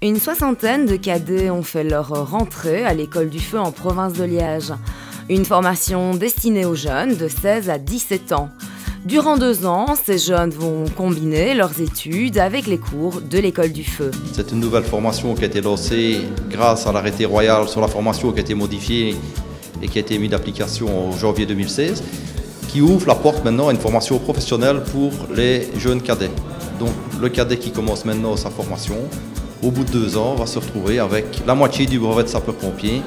Une soixantaine de cadets ont fait leur rentrée à l'école du feu en province de Liège. Une formation destinée aux jeunes de 16 à 17 ans. Durant 2 ans, ces jeunes vont combiner leurs études avec les cours de l'école du feu. C'est une nouvelle formation qui a été lancée grâce à l'arrêté royal sur la formation qui a été modifiée et qui a été mise d'application en janvier 2016, qui ouvre la porte maintenant à une formation professionnelle pour les jeunes cadets. Donc le cadet qui commence maintenant sa formation, au bout de 2 ans, va se retrouver avec la moitié du brevet de sapeur-pompier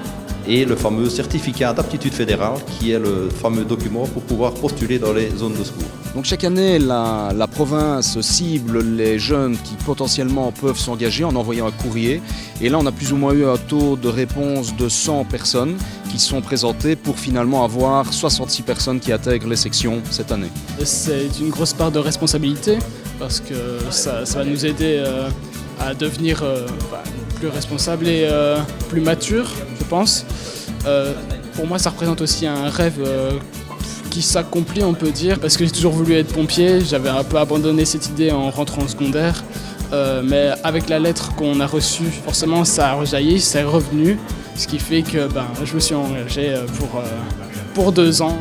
et le fameux certificat d'aptitude fédérale qui est le fameux document pour pouvoir postuler dans les zones de secours. Donc chaque année, la province cible les jeunes qui potentiellement peuvent s'engager en envoyant un courrier. Et là, on a plus ou moins eu un taux de réponse de 100 personnes qui sont présentées pour finalement avoir 66 personnes qui intègrent les sections cette année. C'est une grosse part de responsabilité parce que ça va nous aider à devenir plus responsable et plus mature, je pense. Pour moi, ça représente aussi un rêve qui s'accomplit, on peut dire, parce que j'ai toujours voulu être pompier. J'avais un peu abandonné cette idée en rentrant en secondaire, mais avec la lettre qu'on a reçue, forcément, ça a rejailli, c'est revenu, ce qui fait que je me suis engagé pour 2 ans.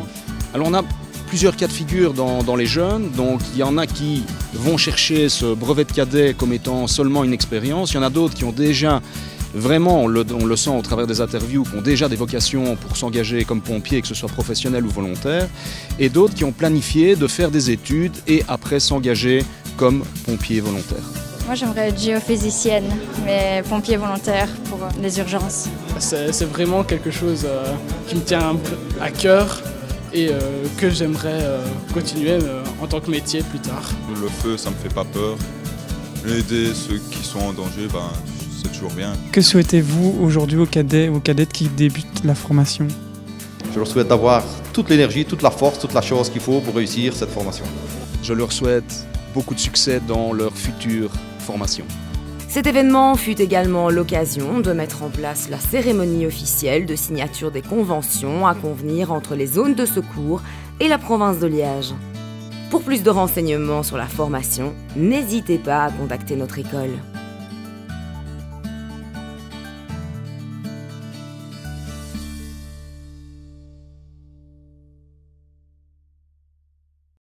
Alors on a plusieurs cas de figure dans les jeunes, donc il y en a qui vont chercher ce brevet de cadet comme étant seulement une expérience, il y en a d'autres qui ont déjà vraiment, on le sent au travers des interviews, qui ont déjà des vocations pour s'engager comme pompier, que ce soit professionnel ou volontaire, et d'autres qui ont planifié de faire des études et après s'engager comme pompier volontaire. Moi j'aimerais être géophysicienne, mais pompier volontaire pour les urgences. C'est vraiment quelque chose qui me tient à cœur et que j'aimerais continuer en tant que métier plus tard. Le feu, ça me fait pas peur. Aider ceux qui sont en danger, c'est toujours bien. Que souhaitez-vous aujourd'hui aux cadets, aux cadettes qui débutent la formation? Je leur souhaite d'avoir toute l'énergie, toute la force, toute la chance qu'il faut pour réussir cette formation. Je leur souhaite beaucoup de succès dans leur future formation. Cet événement fut également l'occasion de mettre en place la cérémonie officielle de signature des conventions à convenir entre les zones de secours et la province de Liège. Pour plus de renseignements sur la formation, n'hésitez pas à contacter notre école.